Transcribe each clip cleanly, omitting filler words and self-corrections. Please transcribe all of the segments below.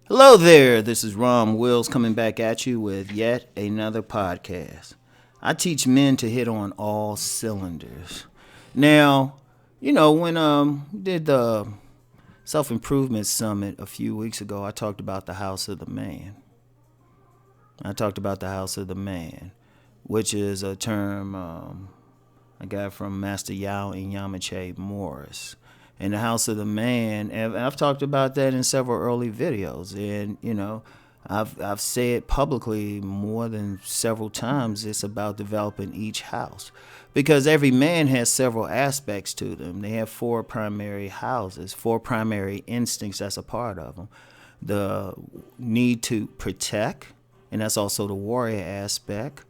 Hello there, this is Rom Wills coming back at you with yet another podcast. I teach men to hit on all cylinders. Now, when did the self-improvement summit a few weeks ago, I talked about the house of the man. I talked about the house of the man, which is a term I got from Master Yao and Yamache Morris. In the house of the man, and I've talked about that in several early videos, and I've said publicly more than several times it's about developing each house because every man has several aspects to them. They have four primary houses, four primary instincts that's a part of them. The need to protect, and that's also the warrior aspect.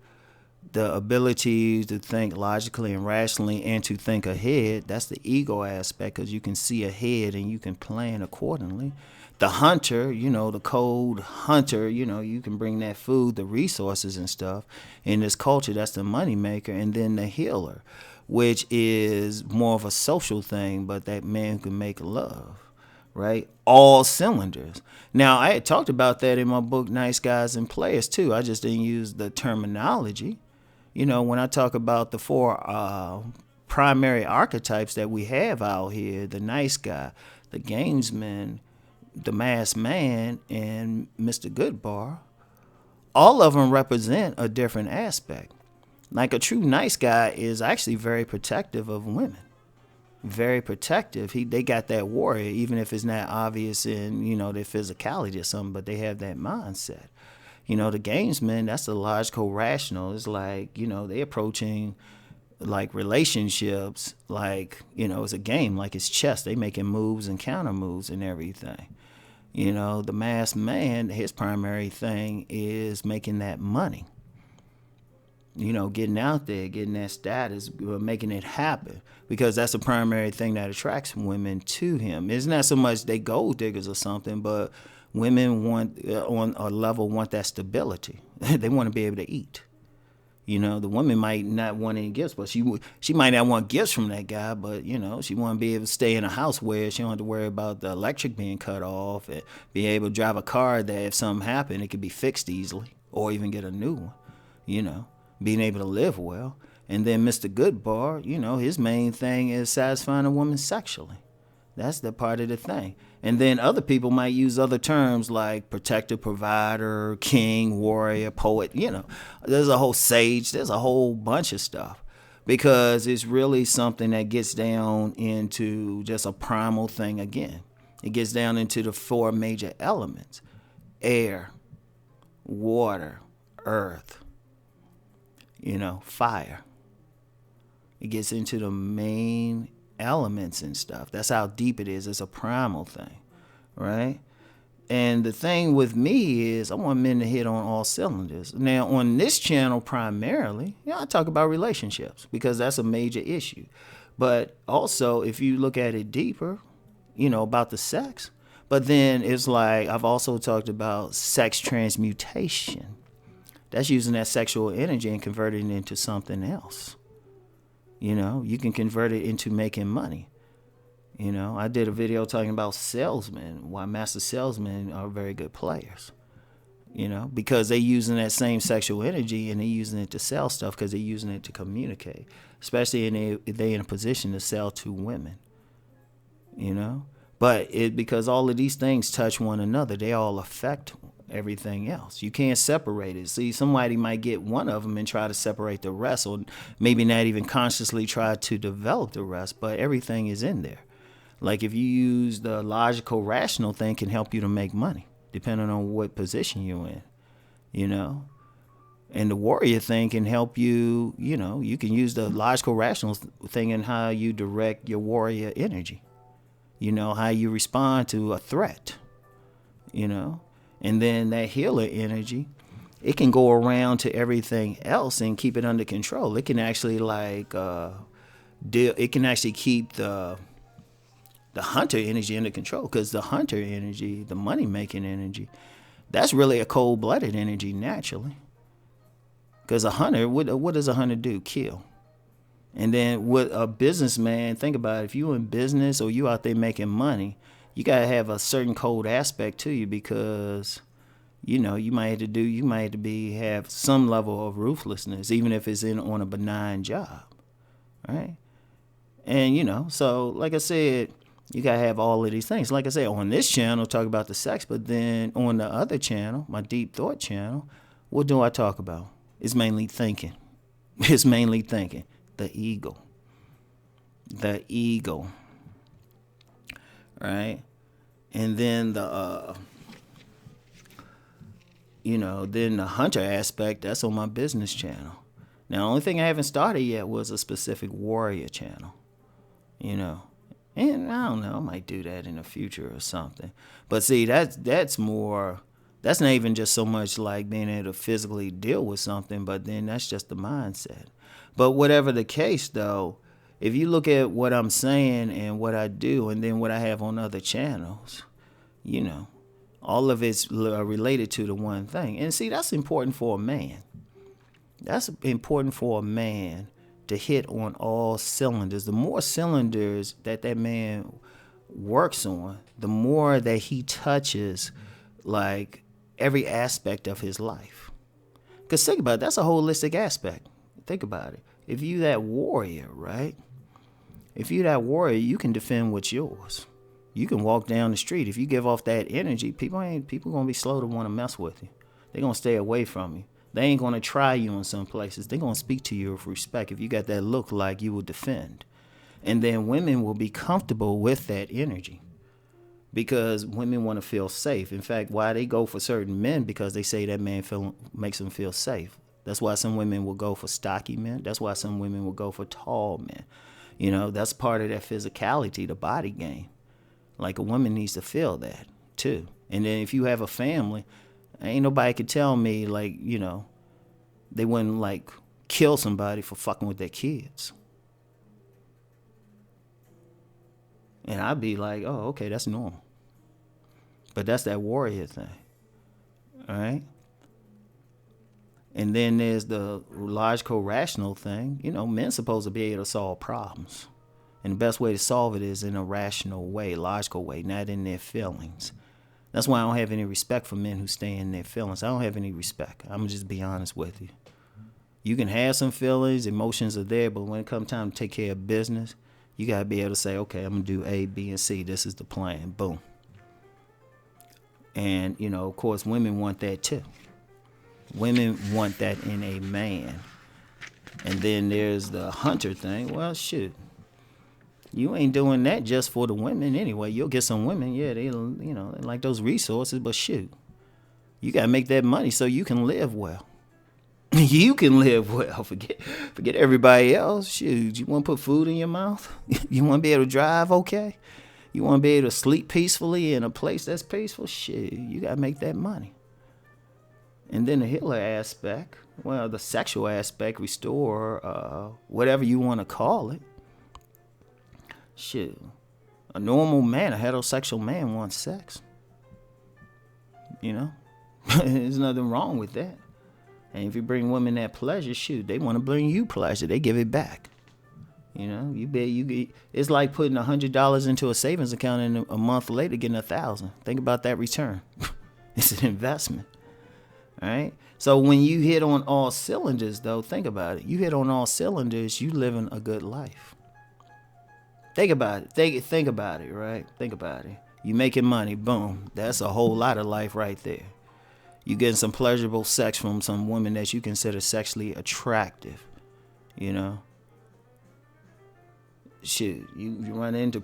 The ability to think logically and rationally and to think ahead, that's the ego aspect because you can see ahead and you can plan accordingly. The hunter, the cold hunter, you can bring that food, the resources and stuff. In this culture, that's the money maker. And then the healer, which is more of a social thing, but that man can make love, right? All cylinders. Now, I had talked about that in my book, Nice Guys and Players, too. I just didn't use the terminology. When I talk about the four primary archetypes that we have out here, the nice guy, the gamesman, the masked man, and Mr. Goodbar, all of them represent a different aspect. Like a true nice guy is actually very protective of women. Very protective. They got that warrior, even if it's not obvious in, their physicality or something, but they have that mindset. The gamesmen, that's the logical rational. It's like, they approaching like relationships like, it's a game, like it's chess. They making moves and counter moves and everything. The masked man, his primary thing is making that money. Getting out there, getting that status, making it happen. Because that's the primary thing that attracts women to him. It's not so much they gold diggers or something, but women want on a level want that stability. They want to be able to eat. The woman might not want any gifts, but she might not want gifts from that guy, but she want to be able to stay in a house where she don't have to worry about the electric being cut off and be able to drive a car that if something happened, it could be fixed easily or even get a new one. Being able to live well. And then Mr. Goodbar, his main thing is satisfying a woman sexually. That's the part of the thing. And then other people might use other terms like protector, provider, king, warrior, poet. There's a whole sage. There's a whole bunch of stuff because it's really something that gets down into just a primal thing again. It gets down into the four major elements: air, water, earth, fire. It gets into the main elements and stuff. That's how deep it is. It's a primal thing, right? And the thing with me is I want men to hit on all cylinders. Now, on this channel primarily, I talk about relationships because that's a major issue. But also, if you look at it deeper, about the sex. But then it's like I've also talked about sex transmutation. That's using that sexual energy and converting it into something else. You can convert it into making money. I did a video talking about salesmen, why master salesmen are very good players. Because they're using that same sexual energy and they're using it to sell stuff because they're using it to communicate, especially if they're in a position to sell to women. But because all of these things touch one another, they all affect everything else. You can't separate it. See, somebody might get one of them and try to separate the rest, or maybe not even consciously try to develop the rest, but everything is in there. Like if you use the logical, rational thing can help you to make money, depending on what position you're in, And the warrior thing can help you, you can use the logical, rational thing in how you direct your warrior energy. How you respond to a threat, And then that healer energy, it can go around to everything else and keep it under control. It can actually it can actually keep the hunter energy under control because the hunter energy, the money making energy, that's really a cold blooded energy naturally. Because a hunter, what does a hunter do? Kill. And then with a businessman, think about it. If you in business or you out there making money, you gotta have a certain cold aspect to you, because you might have to have some level of ruthlessness, even if it's on a benign job, right? And so like I said, you gotta have all of these things. Like I said, on this channel, talk about the sex, but then on the other channel, my Deep Thought channel, what do I talk about? It's mainly thinking. It's mainly thinking. The ego. The ego. Right? And then then the hunter aspect, that's on my business channel. Now, the only thing I haven't started yet was a specific warrior channel. And I don't know, I might do that in the future or something. But see, that's more, that's not even just so much like being able to physically deal with something, but then that's just the mindset. But whatever the case, though, if you look at what I'm saying and what I do and then what I have on other channels, all of it's related to the one thing. And see, that's important for a man. That's important for a man to hit on all cylinders. The more cylinders that man works on, the more that he touches like every aspect of his life. Because think about it, that's a holistic aspect. Think about it. If you that warrior, right? If you that warrior, you can defend what's yours. You can walk down the street. If you give off that energy, people gonna be slow to want to mess with you. They're gonna stay away from you. They ain't gonna try you in some places. They're gonna speak to you with respect. If you got that look like you will defend. And then women will be comfortable with that energy, because women want to feel safe. In fact, why they go for certain men, because they say that man makes them feel safe. That's why some women will go for stocky men. That's why some women will go for tall men. That's part of that physicality, the body game. Like, a woman needs to feel that too. And then if you have a family, ain't nobody could tell me like, they wouldn't like kill somebody for fucking with their kids. And I'd be like, oh, okay, that's normal. But that's that warrior thing. All right? And then there's the logical, rational thing. Men supposed to be able to solve problems. And the best way to solve it is in a rational way, logical way, not in their feelings. That's why I don't have any respect for men who stay in their feelings. I don't have any respect. I'm going to just be honest with you. You can have some feelings, emotions are there, but when it comes time to take care of business, you got to be able to say, okay, I'm going to do A, B, and C. This is the plan. Boom. And, of course, women want that too. Women want that in a man. And then there's the hunter thing. Well, shit. You ain't doing that just for the women anyway. You'll get some women, yeah, they like those resources, but shoot. You got to make that money so you can live well. You can live well. Forget everybody else. Shoot, you want to put food in your mouth? You want to be able to drive okay? You want to be able to sleep peacefully in a place that's peaceful? Shit, you got to make that money. And then the healer aspect, well, the sexual aspect, restore, whatever you want to call it. Shit, a normal man, a heterosexual man wants sex. There's nothing wrong with that. And if you bring women that pleasure, shoot, they want to bring you pleasure. They give it back. It's like putting $100 into a savings account and a month later getting 1,000. Think about that return. It's an investment. All right. So when you hit on all cylinders, though, think about it. You hit on all cylinders, you living a good life. Think about it. Think about it, right? Think about it. You making money, boom. That's a whole lot of life right there. You getting some pleasurable sex from some woman that you consider sexually attractive, Shoot, you run into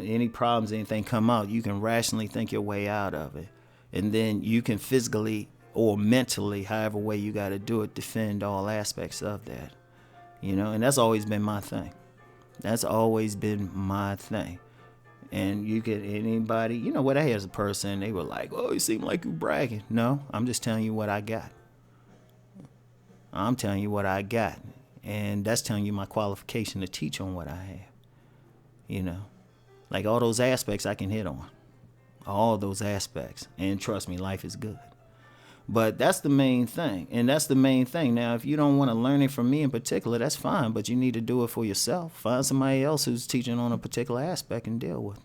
any problems, anything come out, you can rationally think your way out of it. And then you can physically or mentally, however way you got to do it, defend all aspects of that. And that's always been my thing. That's always been my thing. And you get anybody, what I had as a person, they were like, oh, you seem like you bragging. No, I'm just telling you what I got. I'm telling you what I got. And that's telling you my qualification to teach on what I have. Like all those aspects I can hit on. All those aspects. And trust me, life is good. But that's the main thing. And that's the main thing. Now, if you don't want to learn it from me in particular, that's fine. But you need to do it for yourself. Find somebody else who's teaching on a particular aspect and deal with it.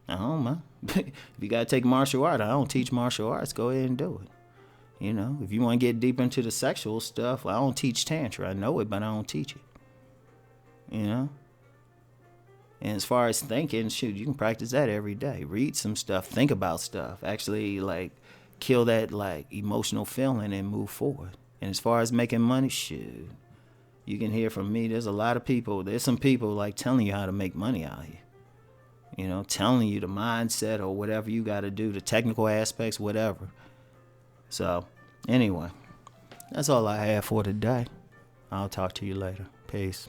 I don't mind. If you gotta take martial art, I don't teach martial arts. Go ahead and do it. You know, if you want to get deep into the sexual stuff, I don't teach tantra. I know it, but I don't teach it. You know? And as far as thinking, shoot, you can practice that every day. Read some stuff, think about stuff. Actually, like, kill that, like, emotional feeling and move forward. And as far as making money, shoot, you can hear from me. There's a lot of people. There's some people, like, telling you how to make money out here. You know, telling you the mindset or whatever you got to do, the technical aspects, whatever. So, anyway, that's all I have for today. I'll talk to you later. Peace.